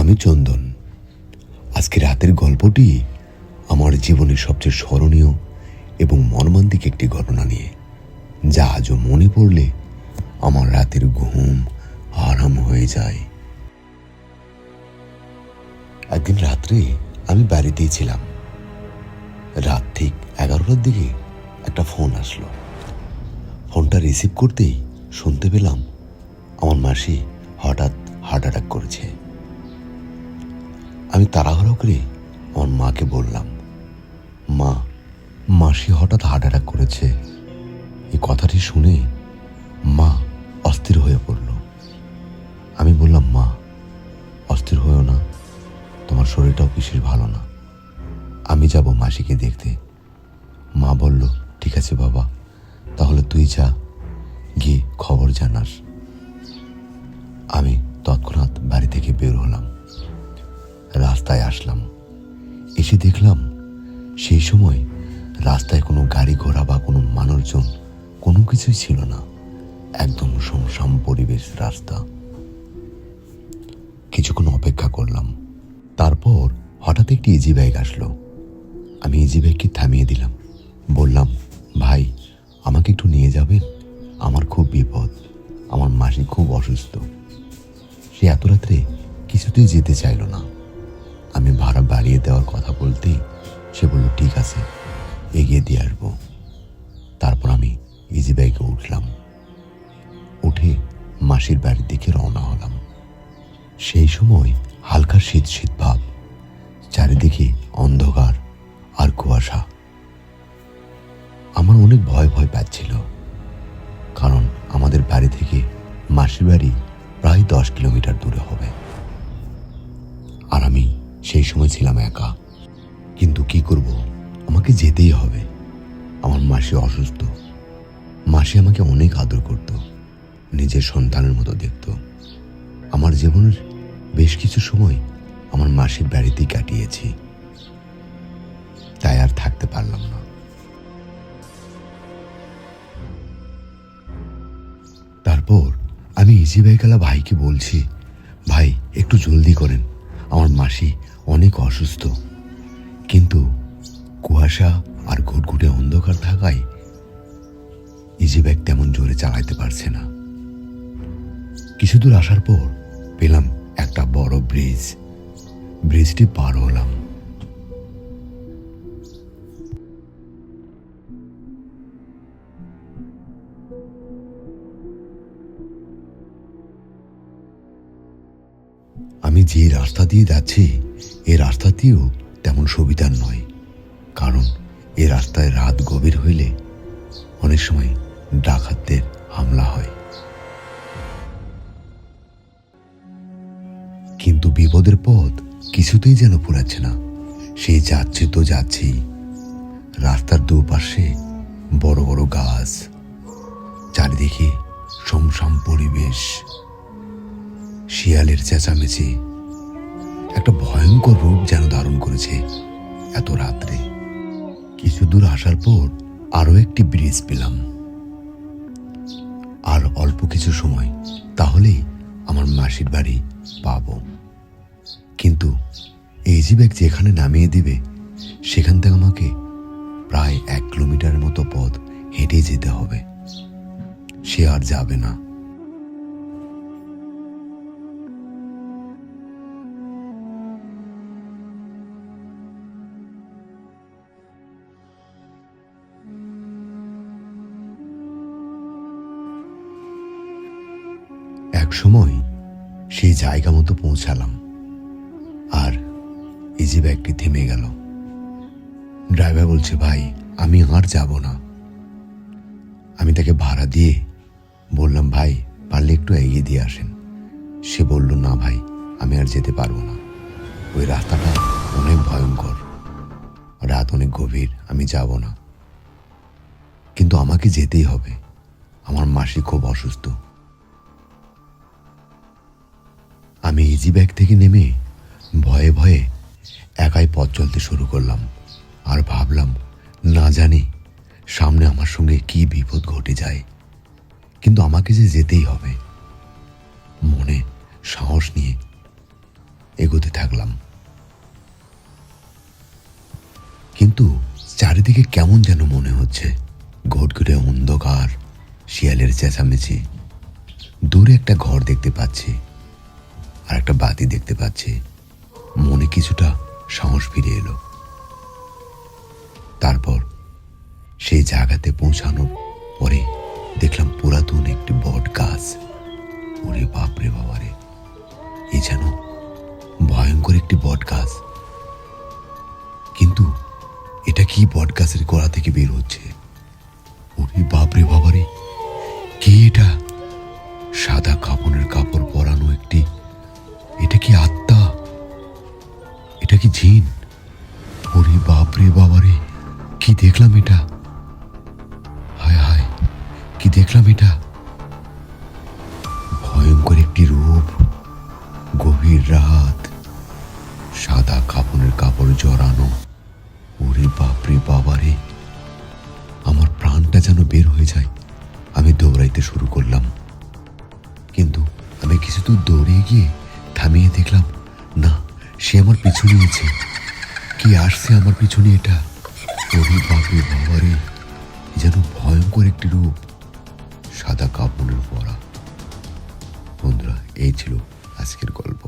আমি চন্দন। আজকে রাতের গল্পটি আমার জীবনের সবচেয়ে স্মরণীয় এবং মর্মান্তিক একটি ঘটনা নিয়ে, যা আজও মনে পড়লে আমার রাতের ঘুম আরাম হয়ে যায়। একদিন রাত্রে আমি বাড়িতেই ছিলাম। রাত ঠিক 11টার দিকে একটা ফোন আসলো। ফোনটা রিসিভ করতেই শুনতে পেলাম আমার মাসি হঠাৎ হার্ট অ্যাটাক করেছে। আমি তাড়াহুড়ো করে আমার মাকে বললাম, মা, মাসি হঠাৎ হার্ট অ্যাটাক করেছে। এই কথাটি শুনে মা অস্থির হয়ে পড়ল। আমি বললাম, মা, অস্থির হয়েও না, তোমার শরীরটাও বিশেষ ভালো না, আমি যাব মাসিকে দেখতে। মা বলল, ঠিক আছে বাবা, তাহলে তুই যা, গিয়ে খবর জানাস। আমি তৎক্ষণাৎ বাড়ি থেকে বের হলাম। রাস্তায় আসলাম, এসে দেখলাম সেই সময় রাস্তায় কোনো গাড়ি ঘোড়া বা কোনো মানুষজন কোনো কিছুই ছিল না। একদম শুনশান পরিবেশ রাস্তা। কিছুক্ষণ অপেক্ষা করলাম। তারপর হঠাৎ একটি ইজি বাইক আসলো। আমি ইজি বাইককে থামিয়ে দিলাম, বললাম, ভাই, আমাকে একটু নিয়ে যাবেন? আমার খুব বিপদ, আমার মাসি খুব অসুস্থ। সে এত রাত্রে কিছুতেই যেতে চাইল না। আমি ভাড়া বাড়িয়ে দেওয়ার কথা বলতেই সে বলল, ঠিক আছে, এগিয়ে দিয়ে আসবো। তারপর আমি ইজি বাইকে উঠলাম। উঠে মাসির বাড়ির দিকে রওনা হলাম। সেই সময় হালকা শীত শীত ভাব, চারিদিকে অন্ধকার আর কুয়াশা। আমার অনেক ভয় ভয় পাচ্ছিল, কারণ আমাদের বাড়ি থেকে মাসির বাড়ি প্রায় 10 কিলোমিটার দূরে হবে। আর আমি সেই সময় ছিলাম একা। কিন্তু কি করব, আমাকে যেতেই হবে। আমার মাসি অসুস্থ। মাসি আমাকে অনেক আদর করত, নিজের সন্তানের মতো দেখত। আমার জীবনের বেশ কিছু সময় আমার মাসির বাড়িতেই কাটিয়েছি। তাই আর থাকতে পারলাম না। তারপর আমি ইজি বাইকওয়ালা ভাইকে বলছি, ভাই, একটু জলদি করেন, আমার মাসি অনেক অসুস্থ। কিন্তু কুয়াশা আর ঘুটঘুটে অন্ধকার থাকায় ইজি বাইক তেমন জোরে চালাইতে পারছে না। কিছু দূর আসার পর পেলাম একটা বড় ব্রিজ। ব্রিজটি পার হলাম। আমি যে রাস্তা দিয়ে যাচ্ছি, এই রাস্তাটিও তেমন সুবিধার নয়, কারণ এই রাস্তায় রাত গভীর হইলে অনেক সময় ডাকাতদের হামলা হয়। কিন্তু বিপদের পথ কিছুতেই যেন ফুরাচ্ছে না। সেই যাচ্ছে তো যাচ্ছেই। রাস্তার দুপাশে বড় বড় গাছ, চারিদিকে শুনশান পরিবেশ, শিয়ালের চেঁচামেচি একটা ভয়ঙ্কর রূপ যেন ধারণ করেছে এত রাত্রে। কিছু দূর আসার পর আরো একটি ব্রিজ পেলাম। আর অল্প কিছু সময়, তাহলেই আমার মাসির বাড়ি পাবো। কিন্তু ইজি বাইক যেখানে নামিয়ে দিবে, সেখান থেকে আমাকে প্রায় 1 কিলোমিটারের মতো পথ হেঁটে যেতে হবে। সে আর যাবে না। এক সময় সেই জায়গা মতো পৌঁছালাম, আর ইজি বাইকটি থেমে গেল। ড্রাইভার বলছে, ভাই, আমি আর যাব না। আমি তাকে ভাড়া দিয়ে বললাম, ভাই, পারলে একটু এগিয়ে দিয়ে আসেন। সে বলল, না ভাই, আমি আর যেতে পারবো না। ওই রাস্তাটা অনেক ভয়ঙ্কর, রাত অনেক গভীর, আমি যাব না। কিন্তু আমাকে যেতেই হবে, আমার মাসি খুব অসুস্থ। আমি ইজি বাইক থেকে নেমে ভয়ে ভয়ে একাই পথ চলতে শুরু করলাম। আর ভাবলাম, না জানি সামনে আমার সঙ্গে কি বিপদ ঘটে যায়, কিন্তু আমাকে যে যেতেই হবে। মনে সাহস নিয়ে এগোতে থাকলাম। কিন্তু চারিদিকে কেমন যেন মনে হচ্ছে, ঘটঘটে অন্ধকার, শিয়ালের চেঁচামেচি। দূরে একটা ঘর দেখতে পাচ্ছি, আর একটা বাতি দেখতে পাচ্ছি। মনে কিছুটা সাহস ফিরে এলো। তারপর সেই জায়গাতে পৌঁছানোর পরে দেখলাম পুরাতন একটি বট গাছ। ওরে বাপরে বাবারে, এই যেন ভয়ঙ্কর একটি বট গাছ। কিন্তু এটা কি বট গাছের গোড়া থেকে বের হচ্ছে? ওরে বাপরে বাবারে, কে এটা? সাদা কাপড়ের কাপড় পরানো একটি, এটা কি আত্মা? এটা কি জিন? ওরে বাপরে বাবারে, কি দেখলাম এটা? হায় হায়, কি দেখলাম এটা? ভয়ঙ্কর একটি রূপ, গভীর রাত, সাদা কাপড়ের কাপড় জড়ানো। ওরে বাপরে বাবারে, আমার প্রাণটা যেন বের হয়ে যায়। আমি দৌড়াইতে শুরু করলাম, কিন্তু আমি কিছু দূর দৌড়ে গিয়ে থামিয়ে দেখলাম না, সে আমার পিছু নিয়েছে। কি আসছে আমার পিছনে এটা? ওরে বাপরে বাবারে, যেন ভয়ঙ্কর একটি রূপ, সাদা কাপড়ের পরা। বন্ধুরা, এই ছিল আজকের গল্প।